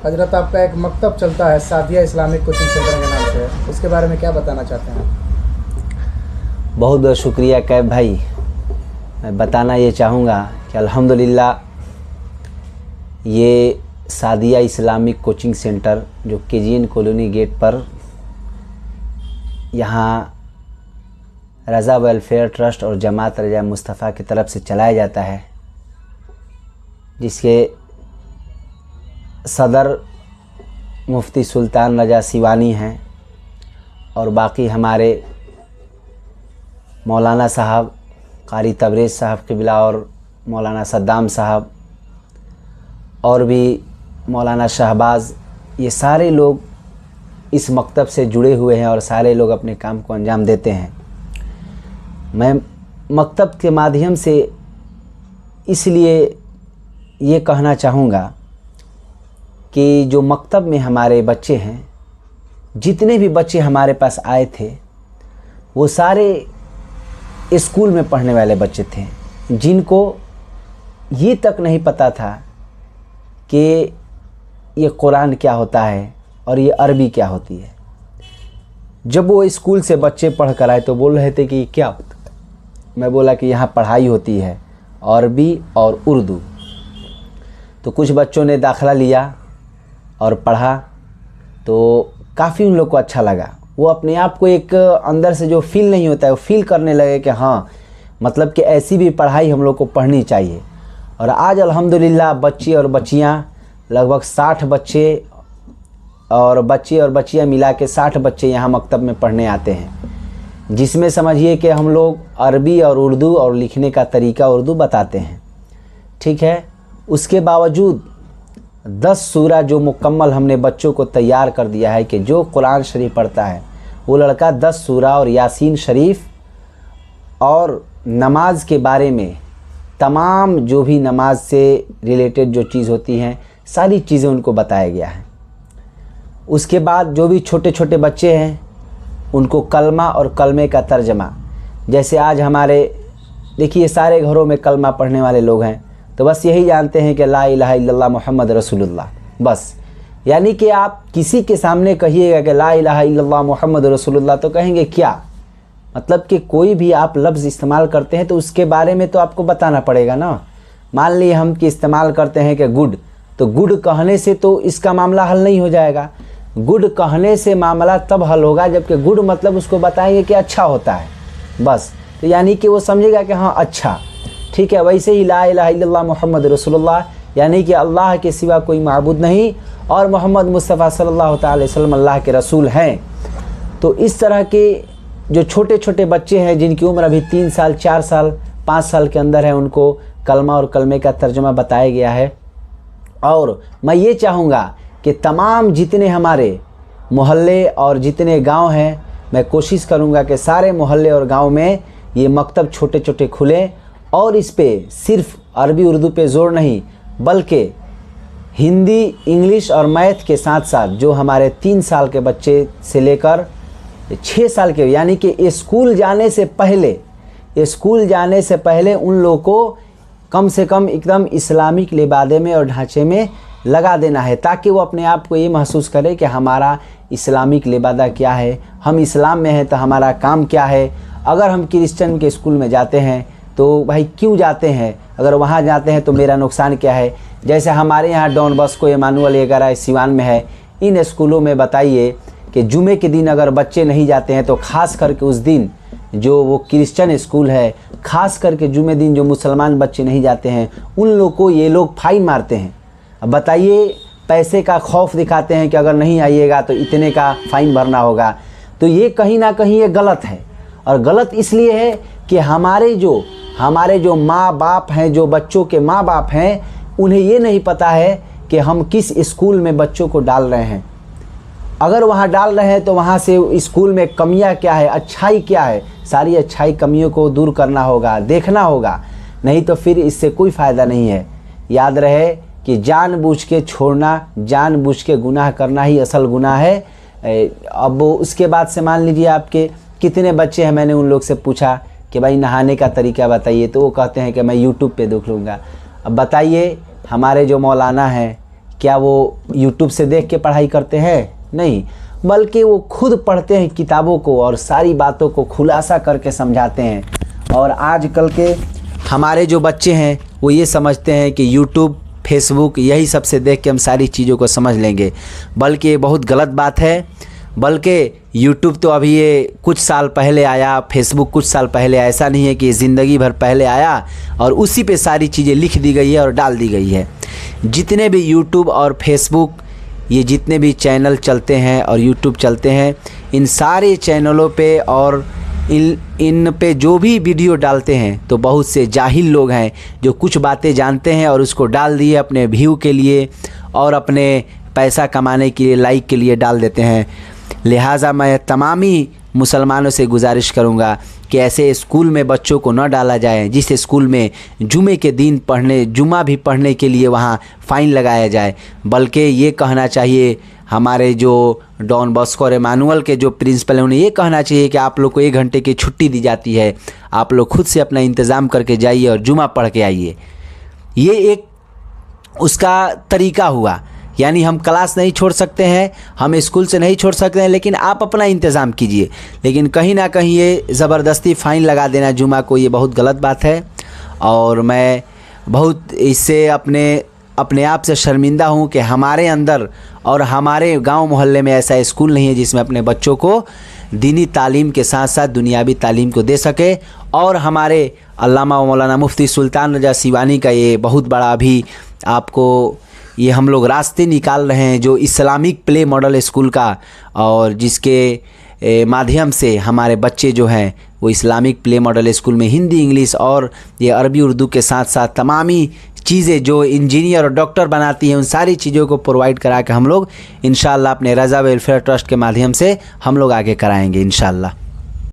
हजरत आपका एक मकतब चलता है सादिया इस्लामिक कोचिंग सेंटर के नाम से, उसके बारे में क्या बताना चाहते हैं? बहुत बहुत शुक्रिया कैब भाई। मैं बताना ये चाहूँगा कि अल्हम्दुलिल्लाह ये सादिया इस्लामिक कोचिंग सेंटर जो KGN कॉलोनी गेट पर यहाँ रज़ा वेलफेयर ट्रस्ट और जमात रज़ा मुस्तफ़ा की तरफ से चलाया जाता है, जिसके सदर मुफ्ती सुल्तान रज़ा सिवानी हैं और बाकी हमारे मौलाना साहब कारी तबरेज़ साहब क़िबला और मौलाना सद्दाम साहब और भी मौलाना शहबाज, ये सारे लोग इस मकतब से जुड़े हुए हैं और सारे लोग अपने काम को अंजाम देते हैं। मैं मकतब के माध्यम से इसलिए ये कहना चाहूँगा कि जो मकतब में हमारे बच्चे हैं, जितने भी बच्चे हमारे पास आए थे वो सारे स्कूल में पढ़ने वाले बच्चे थे, जिनको ये तक नहीं पता था कि ये कुरान क्या होता है और ये अरबी क्या होती है। जब वो स्कूल से बच्चे पढ़ कर आए तो बोल रहे थे कि क्या होता है। मैं बोला कि यहाँ पढ़ाई होती है अरबी और उर्दू। तो कुछ बच्चों ने दाखिला लिया और पढ़ा तो काफ़ी उन लोग को अच्छा लगा। वो अपने आप को एक अंदर से जो फील नहीं होता है वो फील करने लगे कि हाँ, मतलब कि ऐसी भी पढ़ाई हम लोग को पढ़नी चाहिए। और आज अल्हम्दुलिल्लाह बच्चे और बच्चियाँ लगभग 60 बच्चे और बच्चियाँ मिला के 60 बच्चे यहाँ मकतब में पढ़ने आते हैं, जिसमें समझिए कि हम लोग अरबी और उर्दू और लिखने का तरीका उर्दू बताते हैं। ठीक है, उसके बावजूद 10 सूरा जो मुकम्मल हमने बच्चों को तैयार कर दिया है कि जो कुरान शरीफ पढ़ता है वो लड़का 10 सूरा और यासीन शरीफ और नमाज के बारे में तमाम जो भी नमाज से रिलेटेड जो चीज़ होती हैं सारी चीज़ें उनको बताया गया है। उसके बाद जो भी छोटे छोटे बच्चे हैं उनको कलमा और कलमे का तर्जमा, जैसे आज हमारे देखिए सारे घरों में कलमा पढ़ने वाले लोग हैं तो बस यही जानते हैं कि ला इलाहा इल्लल्लाह मोहम्मद रसूलुल्लाह, बस। यानी कि आप किसी के सामने कहिएगा कि ला इलाहा इल्लल्लाह मोहम्मद रसूलुल्लाह तो कहेंगे क्या, मतलब कि कोई भी आप लफ्ज़ इस्तेमाल करते हैं तो उसके बारे में तो आपको बताना पड़ेगा ना। मान लीजिए हम कि इस्तेमाल करते हैं कि गुड, तो गुड कहने से तो इसका मामला हल नहीं हो जाएगा। गुड कहने से मामला तब हल होगा जबकि गुड मतलब उसको बताएंगे कि अच्छा होता है, बस। तो यानी कि वो समझेगा कि हाँ अच्छा, ठीक है। वैसे ही ला इलाहा इल्लल्लाह मोहम्मद रसूलुल्लाह, यानी कि अल्लाह के सिवा कोई माबूद नहीं और मोहम्मद मुस्तफ़ा सल्लल्लाहु अलैहि वसल्लम अल्लाह के रसूल हैं। तो इस तरह के जो छोटे छोटे बच्चे हैं जिनकी उम्र अभी 3 साल 4 साल 5 साल के अंदर है, उनको कलमा और कलमे का तर्जुमा बताया गया है। और मैं ये चाहूँगा कि तमाम जितने हमारे मोहल्ले और जितने गांव हैं, मैं कोशिश करूँगा कि सारे मोहल्ले और गांव में ये मकतब छोटे छोटे खुलें और इस पे सिर्फ अरबी उर्दू पे ज़ोर नहीं बल्कि हिंदी इंग्लिश और मैथ के साथ साथ जो हमारे 3 साल के बच्चे से लेकर 6 साल के, यानी कि स्कूल जाने से पहले उन लोगों को कम से कम एकदम इस्लामिक लिबादे में और ढांचे में लगा देना है, ताकि वो अपने आप को ये महसूस करे कि हमारा इस्लामिक लिबादा क्या है, हम इस्लाम में हैं तो हमारा काम क्या है। अगर हम क्रिश्चियन के स्कूल में जाते हैं तो भाई क्यों जाते हैं, अगर वहाँ जाते हैं तो मेरा नुकसान क्या है। जैसे हमारे यहाँ डॉन बॉस्को इमानुअल वगैरह सिवान में है, इन स्कूलों में बताइए कि जुमे के दिन अगर बच्चे नहीं जाते हैं तो ख़ास करके उस दिन जो वो क्रिश्चियन स्कूल है, ख़ास करके जुमे दिन जो मुसलमान बच्चे नहीं जाते हैं उन लोग को ये लोग फ़ाइन मारते हैं। अब बताइए, पैसे का खौफ दिखाते हैं कि अगर नहीं आइएगा तो इतने का फ़ाइन भरना होगा। तो ये कहीं ना कहीं ये गलत है, और गलत इसलिए है कि हमारे जो माँ बाप हैं, जो बच्चों के माँ बाप हैं, उन्हें ये नहीं पता है कि हम किस स्कूल में बच्चों को डाल रहे हैं। अगर वहाँ डाल रहे हैं तो वहाँ से स्कूल में कमियाँ क्या है, अच्छाई क्या है, सारी अच्छाई कमियों को दूर करना होगा, देखना होगा, नहीं तो फिर इससे कोई फ़ायदा नहीं है। याद रहे कि जानबूझ के छोड़ना, जानबूझ के गुनाह करना ही असल गुनाह है। अब उसके बाद से मान लीजिए आपके कितने बच्चे हैं, मैंने उन लोग से पूछा कि भाई नहाने का तरीका बताइए, तो वो कहते हैं कि मैं यूट्यूब पे देख लूँगा। अब बताइए, हमारे जो मौलाना हैं क्या वो यूट्यूब से देख के पढ़ाई करते हैं? नहीं, बल्कि वो खुद पढ़ते हैं किताबों को और सारी बातों को खुलासा करके समझाते हैं। और आजकल के हमारे जो बच्चे हैं वो ये समझते हैं कि यूट्यूब, फेसबुक यही सबसे देख के हम सारी चीज़ों को समझ लेंगे, बल्कि ये बहुत गलत बात है। बल्कि यूट्यूब तो अभी ये कुछ साल पहले आया, फेसबुक कुछ साल पहले, ऐसा नहीं है कि ज़िंदगी भर पहले आया और उसी पे सारी चीज़ें लिख दी गई है और डाल दी गई है। जितने भी यूट्यूब और फेसबुक, ये जितने भी चैनल चलते हैं और यूट्यूब चलते हैं, इन सारे चैनलों पे और इन पे जो भी वीडियो डालते हैं तो बहुत से जाहिल लोग हैं जो कुछ बातें जानते हैं और उसको डाल दिए अपने व्यू के लिए और अपने पैसा कमाने के लिए, लाइक के लिए डाल देते हैं। लिहाजा मैं तमामी मुसलमानों से गुजारिश करूंगा कि ऐसे स्कूल में बच्चों को न डाला जाए जिस स्कूल में जुमे के दिन जुमा भी पढ़ने के लिए वहाँ फ़ाइन लगाया जाए, बल्कि ये कहना चाहिए हमारे जो डॉन बॉस्को और एमानुअल के जो प्रिंसिपल हैं उन्हें ये कहना चाहिए कि आप लोग को 1 घंटे की छुट्टी दी जाती है, आप लोग खुद से अपना इंतज़ाम करके जाइए और जुमा पढ़ के आइए। ये एक उसका तरीका हुआ। यानी हम क्लास नहीं छोड़ सकते हैं, हम स्कूल से नहीं छोड़ सकते हैं, लेकिन आप अपना इंतज़ाम कीजिए। लेकिन कहीं ना कहीं ये ज़बरदस्ती फ़ाइन लगा देना जुमा को, ये बहुत गलत बात है। और मैं बहुत इससे अपने आप से शर्मिंदा हूँ कि हमारे अंदर और हमारे गांव मोहल्ले में ऐसा स्कूल नहीं है जिसमें अपने बच्चों को दीनी तालीम के साथ साथ दुनियावी तालीम को दे सके। और हमारे अल्लामा मौलाना मुफ्ती सुल्तान रजा सिवानी का ये बहुत बड़ा अभी आपको ये हम लोग रास्ते निकाल रहे हैं, जो इस्लामिक प्ले मॉडल स्कूल का, और जिसके माध्यम से हमारे बच्चे जो हैं वो इस्लामिक प्ले मॉडल स्कूल में हिंदी, इंग्लिश और ये अरबी उर्दू के साथ साथ तमामी चीज़ें जो इंजीनियर और डॉक्टर बनाती हैं उन सारी चीज़ों को प्रोवाइड करा के हम लोग इंशाअल्लाह अपने रज़ा वेलफेयर ट्रस्ट के माध्यम से हम लोग आगे कराएंगे इंशाअल्लाह।